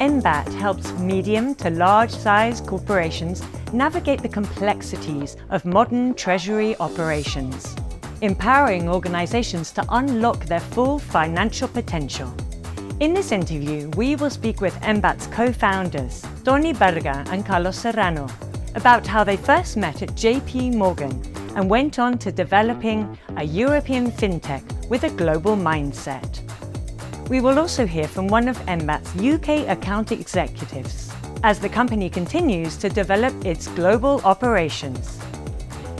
Embat helps medium to large-size corporations navigate the complexities of modern Treasury operations, empowering organizations to unlock their full financial potential. In this interview, we will speak with Embat's co-founders, Berga and Carlos Serrano, about how they first met at JP Morgan and went on to developing a European fintech with a global mindset. We will also hear from one of Embat's UK account executives as the company continues to develop its global operations.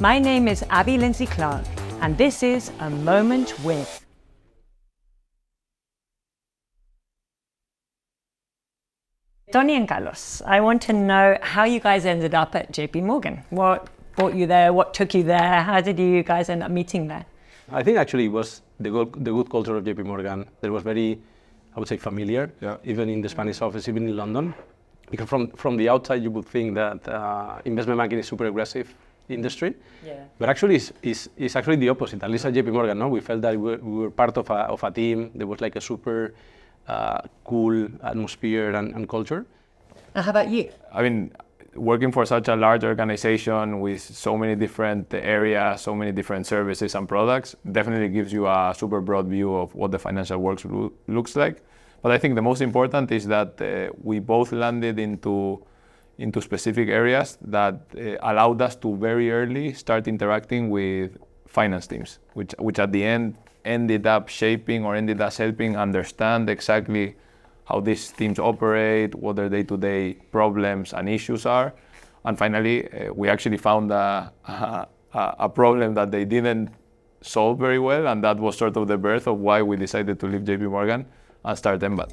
My name is Abby Lindsay Clark, and this is A Moment With. Tony and Carlos, I want to know how you guys ended up at JP Morgan. What brought you there? What took you there? How did you guys end up meeting there? I think actually it was the good culture of JP Morgan that was very, I would say, familiar, even in the Spanish office, even in London. Because from the outside, you would think that investment banking is super aggressive industry, but actually it's actually the opposite. At least at JP Morgan, no? We felt that we were part of a team. There was like a super cool atmosphere and culture. How about you? I mean, working for such a large organization with so many different areas, so many different services and products, definitely gives you a super broad view of what the financial works looks like. But I think the most important is that we both landed into specific areas that allowed us to very early start interacting with finance teams, which at the end ended up shaping or ended up helping understand exactly how these teams operate, what their day-to-day problems and issues are. And finally, we actually found a problem that they didn't solve very well, and that was sort of the birth of why we decided to leave JP Morgan and start Embat.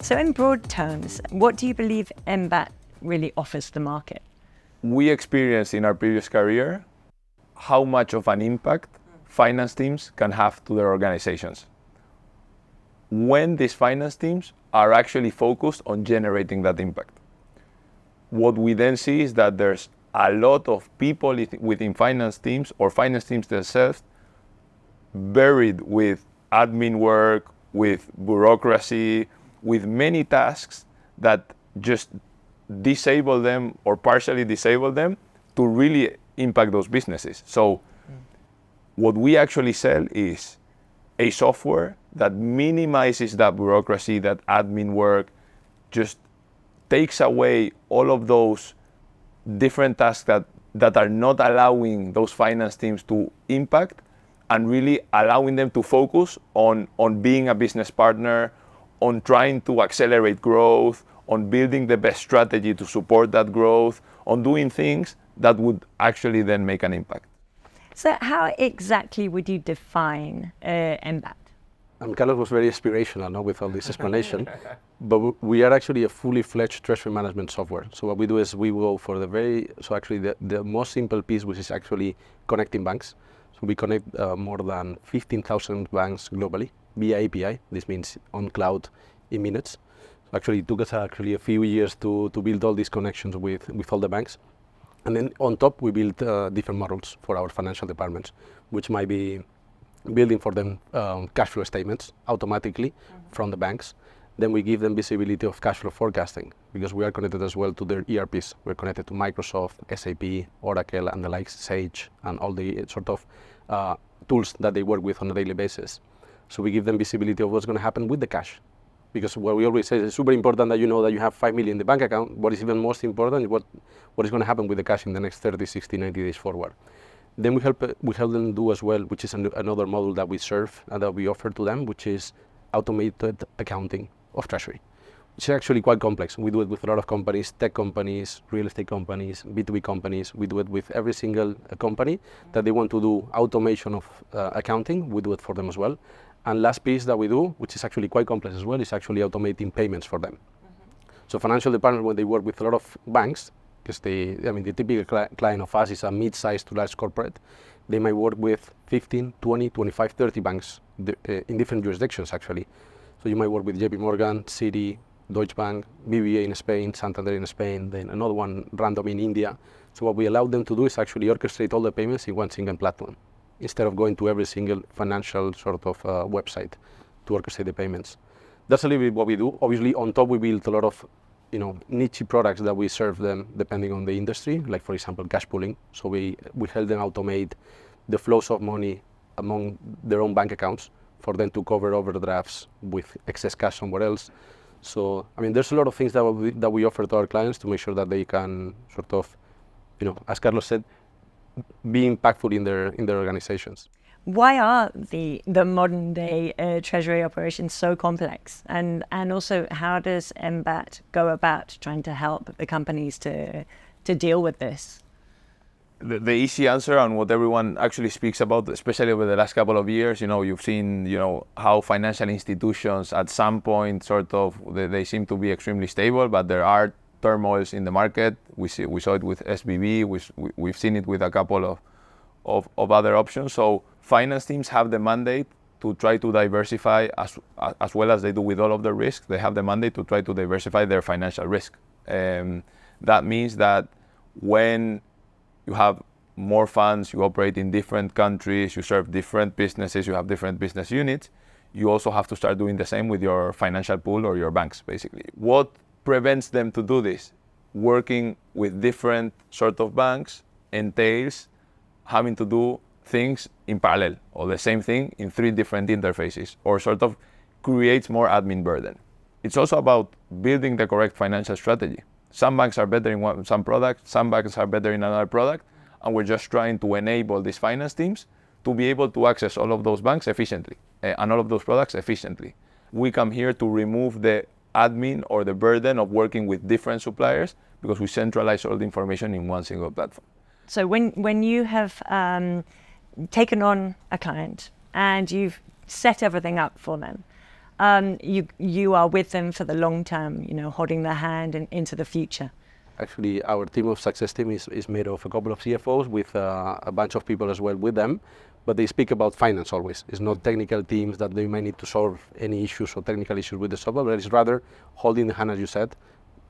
So in broad terms, what do you believe Embat really offers the market? We experienced in our previous career how much of an impact finance teams can have to their organizations when these finance teams are actually focused on generating that impact. What we then see is that there's a lot of people within finance teams or finance teams themselves buried with admin work, with bureaucracy, with many tasks that just disable them or partially disable them to really impact those businesses. So what we actually sell is a software that minimizes that bureaucracy, that admin work, just takes away all of those different tasks that are not allowing those finance teams to impact and really allowing them to focus on being a business partner, on trying to accelerate growth, on building the best strategy to support that growth, on doing things that would actually then make an impact. So how exactly would you define Embat? Carlos was very inspirational, no, with all this explanation. But we are actually a fully-fledged treasury management software. So what we do is we go for the most simple piece, which is actually connecting banks. So we connect more than 15,000 banks globally via API. This means on cloud in minutes. So actually it took us a few years to build all these connections with all the banks. And then on top, we built different models for our financial departments, which might be building for them cash flow statements automatically from the banks. Then we give them visibility of cash flow forecasting because we are connected as well to their ERPs. We're connected to Microsoft, SAP, Oracle, and the likes, Sage, and all the sort of tools that they work with on a daily basis. So we give them visibility of what's going to happen with the cash. Because what we always say is it's super important that you know that you have 5 million in the bank account. What is even most important is what is going to happen with the cash in the next 30, 60, 90 days forward. Then we help them do as well, which is another model that we serve and that we offer to them, which is automated accounting of treasury, which is actually quite complex. We do it with a lot of companies, tech companies, real estate companies, B2B companies. We do it with every single company that they want to do automation of accounting. We do it for them as well. And last piece that we do, which is actually quite complex as well, is actually automating payments for them. So financial department, when they work with a lot of banks, because the typical client of us is a mid-sized to large corporate, they might work with 15, 20, 25, 30 banks in different jurisdictions actually. So you might work with JP Morgan, Citi, Deutsche Bank, BBVA in Spain, Santander in Spain, then another one random in India. So what we allow them to do is actually orchestrate all the payments in one single platform. instead of going to every single financial sort of website to orchestrate the payments. That's a little bit what we do. Obviously, on top we built a lot of niche products that we serve them depending on the industry, like for example cash pooling. So we help them automate the flows of money among their own bank accounts for them to cover overdrafts with excess cash somewhere else. So I mean, there's a lot of things that we offer to our clients to make sure that they can sort of, as Carlos said, be impactful in their organizations. Why are the modern day treasury operations so complex? And also, how does Embat go about trying to help the companies to deal with this? The easy answer and what everyone actually speaks about, especially over the last couple of years, you've seen, how financial institutions at some point they seem to be extremely stable, but there are turmoils in the market. We saw it with SBB. We've seen it with a couple of other options. So finance teams have the mandate to try to diversify as well as they do with all of the risk. They have the mandate to try to diversify their financial risk. That means that when you have more funds, you operate in different countries, you serve different businesses, you have different business units, you also have to start doing the same with your financial pool or your banks, basically. What prevents them to do this? Working with different sort of banks entails having to do things in parallel, or the same thing in 3 different interfaces, or sort of creates more admin burden. It's also about building the correct financial strategy. Some banks are better in some product, some banks are better in another product, and we're just trying to enable these finance teams to be able to access all of those banks efficiently and all of those products efficiently. We come here to remove the admin or the burden of working with different suppliers because we centralize all the information in one single platform. So when you have taken on a client and you've set everything up for them, you are with them for the long term, holding their hand and into the future. Actually, our team of success team is made of a couple of CFOs with a bunch of people as well with them, but they speak about finance always. It's not technical teams that they might need to solve any issues or technical issues with the software, but it's rather holding the hand, as you said,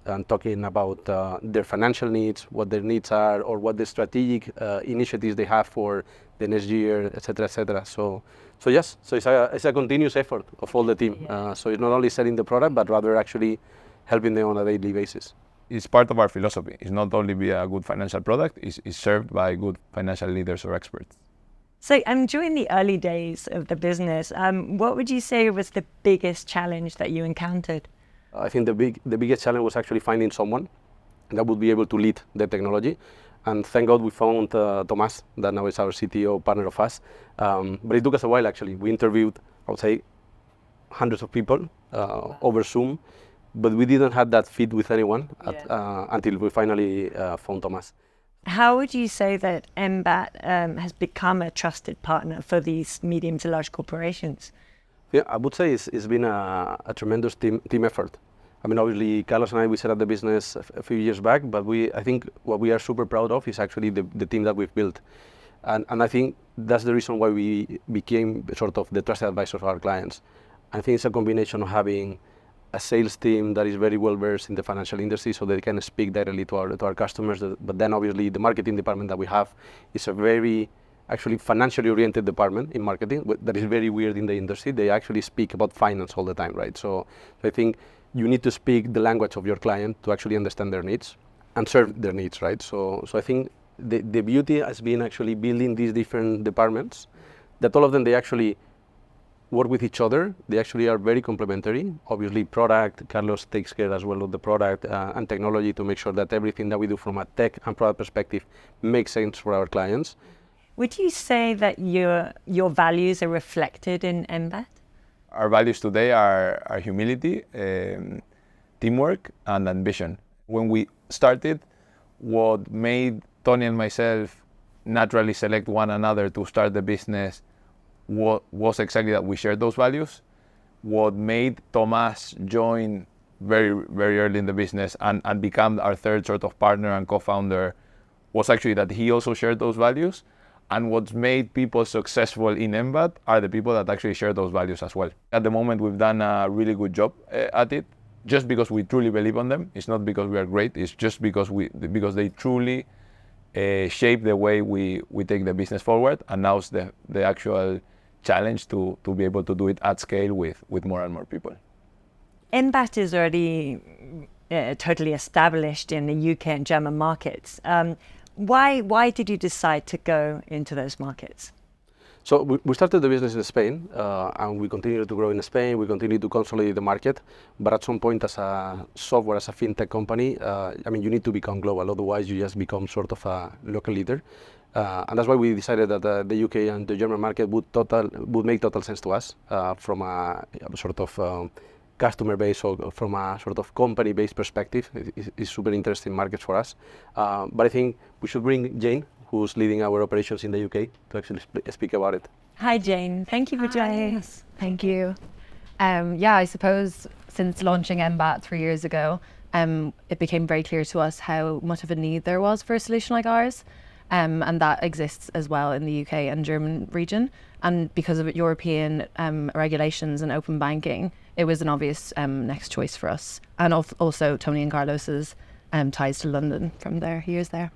and talking about their financial needs, what their needs are, or what the strategic initiatives they have for the next year, etc., etc. So yes, so it's a continuous effort of all the team. Yeah. So it's not only selling the product, but rather actually helping them on a daily basis. It's part of our philosophy. It's not only be a good financial product, it's served by good financial leaders or experts. So during the early days of the business, what would you say was the biggest challenge that you encountered? I think the biggest challenge was actually finding someone that would be able to lead the technology. And thank God we found Tomás, that now is our CTO partner of us. But it took us a while actually. We interviewed, I would say, hundreds of people over Zoom, but we didn't have that fit with anyone until we finally found Tomás. How would you say that Embat has become a trusted partner for these medium to large corporations? Yeah, I would say it's been a tremendous team effort. I mean, obviously, Carlos and I, we set up the business a few years back, but I think what we are super proud of is actually the team that we've built. And I think that's the reason why we became sort of the trusted advisor for our clients. I think it's a combination of having a sales team that is very well versed in the financial industry, so they can speak directly to our customers. But then obviously the marketing department that we have is a very actually financially oriented department in marketing that is very weird in the industry. They actually speak about finance all the time, right? So I think you need to speak the language of your client to actually understand their needs and serve their needs, right? So I think the beauty has been actually building these different departments that all of them, they actually work with each other. They actually are very complementary. Obviously product, Carlos takes care as well of the product and technology to make sure that everything that we do from a tech and product perspective makes sense for our clients. Would you say that your values are reflected in Embat? Our values today are humility, teamwork, and ambition. When we started, what made Tony and myself naturally select one another to start the business was exactly that we shared those values. What made Tomás join very, very early in the business and become our third sort of partner and co-founder was actually that he also shared those values. And what's made people successful in Embat are the people that actually share those values as well. At the moment, we've done a really good job at it, just because we truly believe on them. It's not because we are great, it's just because they truly shape the way we take the business forward. And now's the actual challenge to be able to do it at scale with more and more people. Embat is already totally established in the UK and German markets. Why did you decide to go into those markets? So we started the business in Spain, and we continue to grow in Spain. We continue to consolidate the market, but at some point, as a software, as a fintech company, you need to become global. Otherwise, you just become sort of a local leader, and that's why we decided that the UK and the German market would make total sense to us from a sort of customer base or from a sort of company-based perspective. It's super interesting markets for us, but I think we should bring Jane, who's leading our operations in the UK, to actually speak about it. Hi, Jane. Thank you for joining us. Thank you. I suppose since launching Embat 3 years ago, it became very clear to us how much of a need there was for a solution like ours, and that exists as well in the UK and German region. And because of European regulations and open banking, it was an obvious next choice for us. And also Tony and Carlos's ties to London from their years there.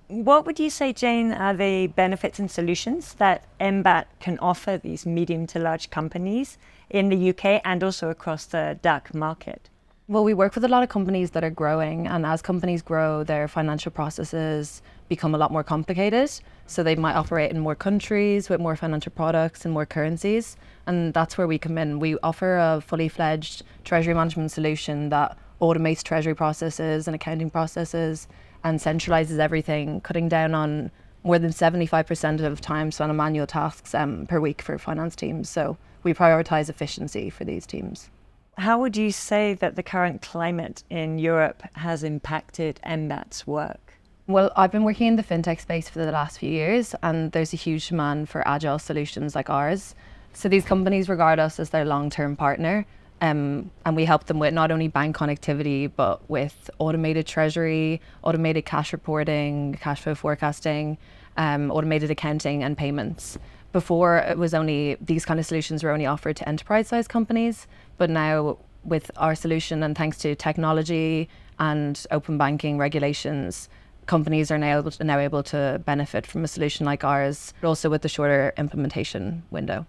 What would you say, Jane, are the benefits and solutions that Embat can offer these medium to large companies in the UK and also across the DACH market? Well, we work with a lot of companies that are growing, and as companies grow, their financial processes become a lot more complicated. So they might operate in more countries with more financial products and more currencies. And that's where we come in. We offer a fully-fledged treasury management solution that automates treasury processes and accounting processes and centralizes everything, cutting down on more than 75% of time spent on manual tasks per week for finance teams. So we prioritize efficiency for these teams. How would you say that the current climate in Europe has impacted Embat's work? Well, I've been working in the fintech space for the last few years, and there's a huge demand for agile solutions like ours. So these companies regard us as their long-term partner, and we help them with not only bank connectivity, but with automated treasury, automated cash reporting, cash flow forecasting, automated accounting and payments. Before, it was only these kind of solutions were only offered to enterprise-sized companies, but now with our solution and thanks to technology and open banking regulations, companies are now able to benefit from a solution like ours, but also with the shorter implementation window.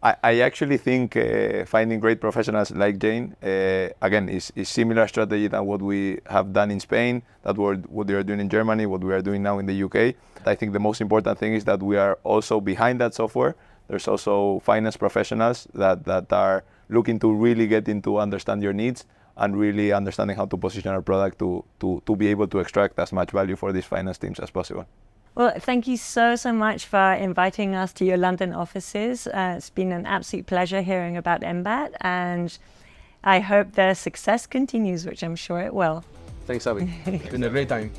I actually think finding great professionals like Jane, again, is similar strategy than what we have done in Spain, what they are doing in Germany, what we are doing now in the UK. I think the most important thing is that we are also behind that software. There's also finance professionals that are looking to really get into understand your needs and really understanding how to position our product to be able to extract as much value for these finance teams as possible. Well, thank you so much for inviting us to your London offices. It's been an absolute pleasure hearing about Embat, and I hope their success continues, which I'm sure it will. Thanks, Abby. It's been a great time.